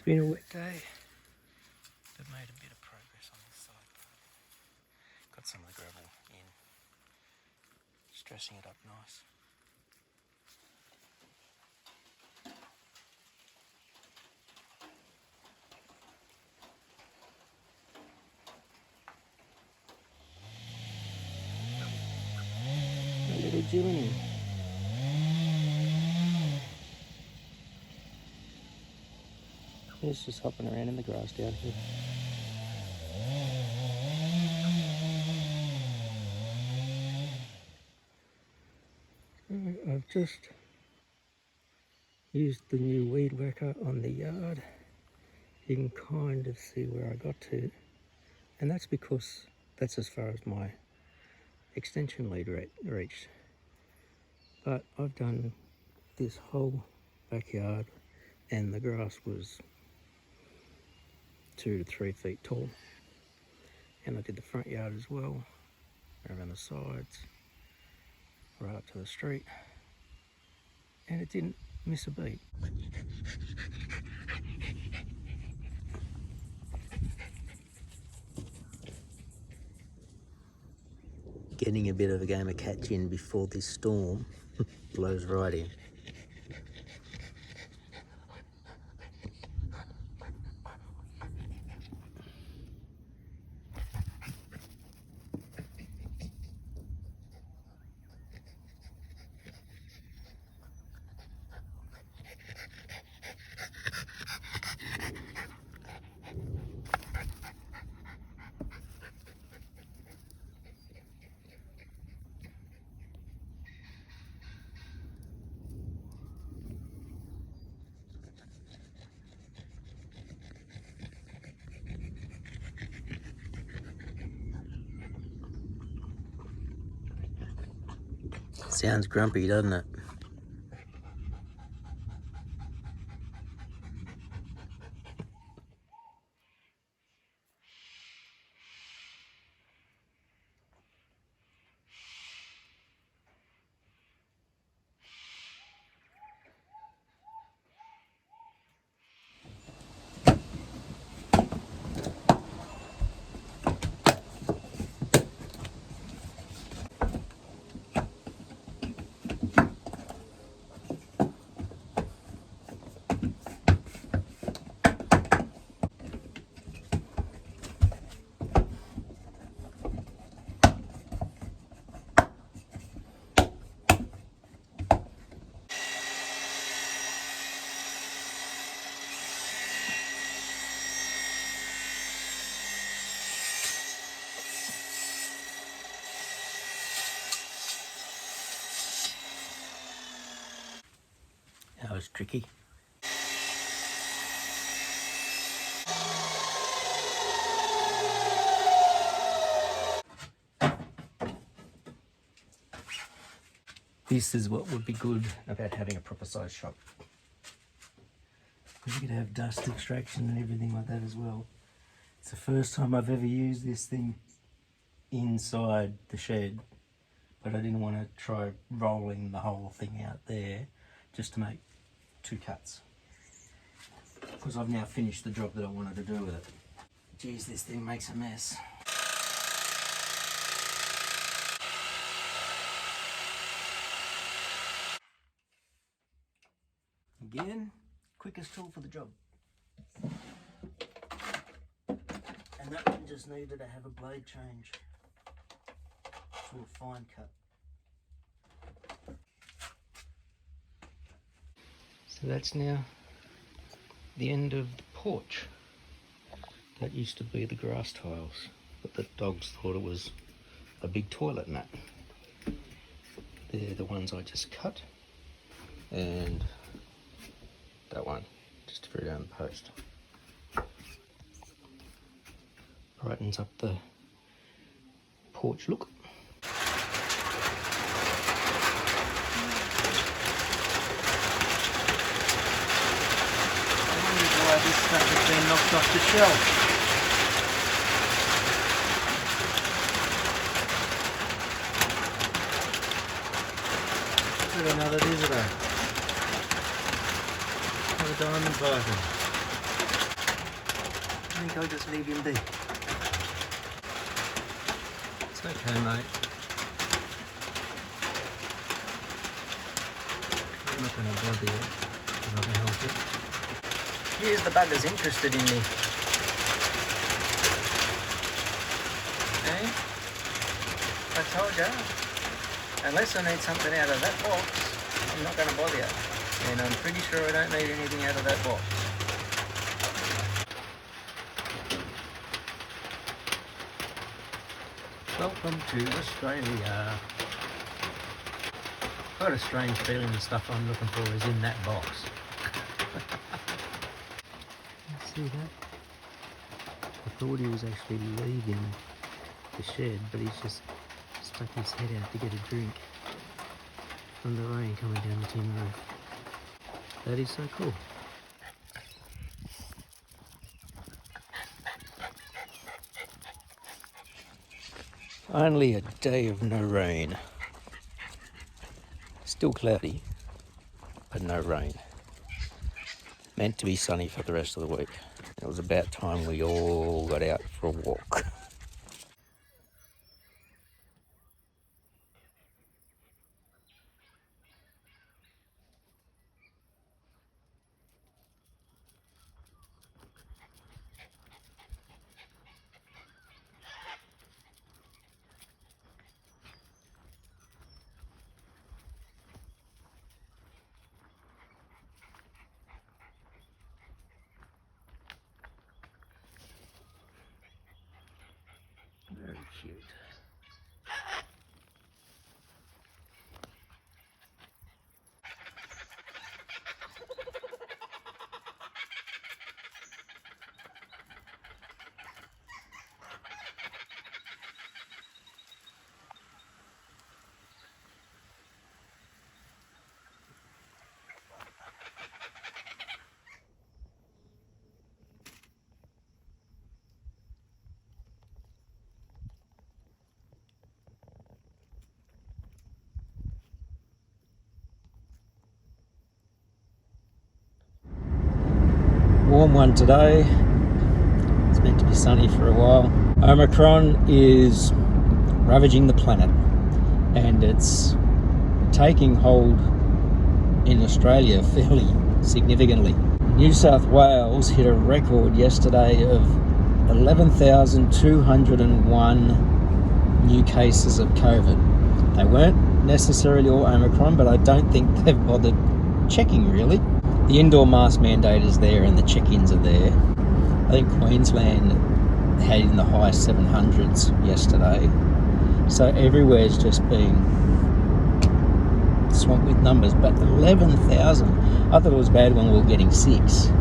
been a wet day, but made a bit of progress on this side. Got some of the gravel in, stressing it up nice. A little Jiminy. He's just hopping around in the grass down here. I've just used the new weed whacker on the yard. You can kind of see where I got to, and that's because that's as far as my extension lead reached. But I've done this whole backyard, and the grass was 2 to 3 feet tall, and I did the front yard as well, around the sides, right up to the street, and it didn't miss a beat. Getting a bit of a game of catch in before this storm blows right in. Sounds grumpy, doesn't it? That was tricky. This is what would be good about having a proper size shop. Because you could have dust extraction and everything like that as well. It's the first time I've ever used this thing inside the shed, but I didn't want to try rolling the whole thing out there just to make 2 cuts. Because I've now finished the job that I wanted to do with it. Geez, this thing makes a mess. Again, quickest tool for the job. And that one just needed to have a blade change to a fine cut. So that's now the end of the porch. That used to be the grass tiles, but the dogs thought it was a big toilet mat. They're the ones I just cut, and that one just threw down the post. Brightens up the porch look. I wonder why this stuff has been knocked off the shelf. Look at another visitor. Another diamond button. I think I'll just leave him be. It's okay, mate. I'm not going to bother you. I'm not going to help you. Here's the bugger's interested in me. Eh? I told you. Unless I need something out of that box, I'm not going to bother you. And I'm pretty sure I don't need anything out of that box. Welcome to Australia. I've got a strange feeling the stuff I'm looking for is in that box. See that? I thought he was actually leaving the shed, but he's just stuck his head out to get a drink from the rain coming down the tin roof. That is so cool. Only a day of no rain. Still cloudy, but no rain. Meant to be sunny for the rest of the week. It was about time we all got out for a walk. Very cute. Warm one today. It's meant to be sunny for a while. Omicron is ravaging the planet and it's taking hold in Australia fairly significantly. New South Wales hit a record yesterday of 11,201 new cases of COVID. They weren't necessarily all Omicron, but I don't think they've bothered checking really. The indoor mask mandate is there and the check-ins are there. I think Queensland had in the high 700s yesterday. So everywhere's just been swamped with numbers. But 11,000, I thought it was bad when we were getting 6,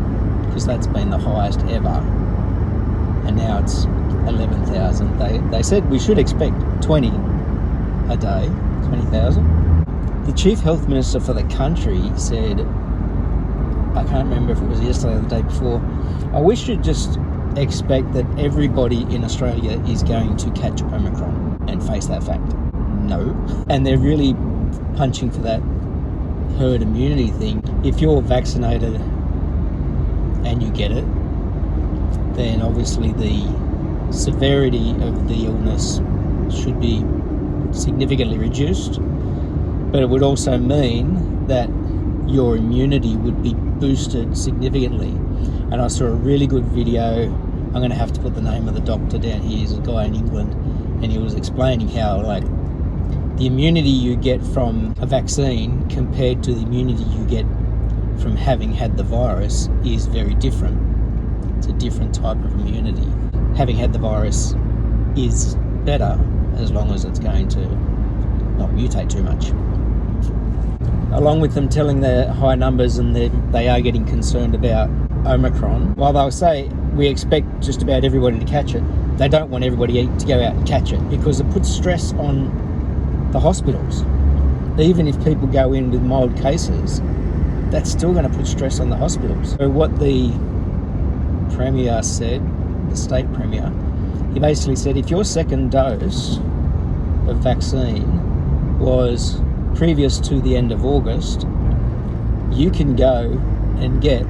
because that's been the highest ever. And now it's 11,000. They said we should expect 20 a day, 20,000. The Chief Health Minister for the country said, I can't remember if it was yesterday or the day before, we should just expect that everybody in Australia is going to catch Omicron and face that fact. No. And they're really punching for that herd immunity thing. If you're vaccinated and you get it, then obviously the severity of the illness should be significantly reduced. But it would also mean that your immunity would be boosted significantly. And I saw a really good video. I'm going to have to put the name of the doctor down here. He's a guy in England, and he was explaining how like the immunity you get from a vaccine compared to the immunity you get from having had the virus is very different. It's a different type of immunity. Having had the virus is better as long as it's going to not mutate too much. Along with them telling their high numbers and they are getting concerned about Omicron, while they'll say we expect just about everybody to catch it, they don't want everybody to go out and catch it because it puts stress on the hospitals. Even if people go in with mild cases, that's still going to put stress on the hospitals. So what the Premier said, the state Premier, he basically said if your second dose of vaccine was previous to the end of August, you can go and get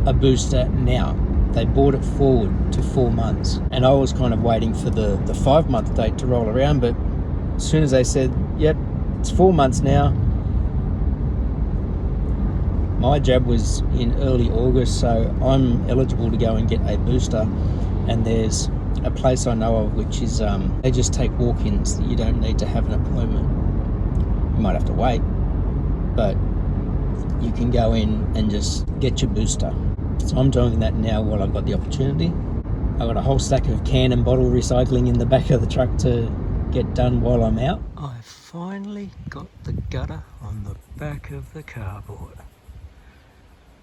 a booster now. they brought it forward to 4 months. And I was kind of waiting for the 5-month date to roll around, but as soon as they said, yep, it's 4 months now. My jab was in early August, so I'm eligible to go and get a booster. And there's a place I know of which is, they just take walk-ins. You don't need to have an appointment. You might have to wait, but you can go in and just get your booster. So I'm doing that now while I've got the opportunity. I've got a whole stack of can and bottle recycling in the back of the truck to get done while I'm out. I finally got the gutter on the back of the carport.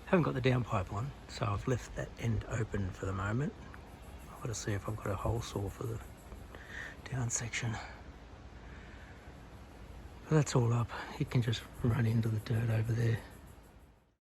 Haven't got the downpipe on, so I've left that end open for the moment. I've got to see if I've got a hole saw for the down section. But that's all up. You can just run into the dirt over there.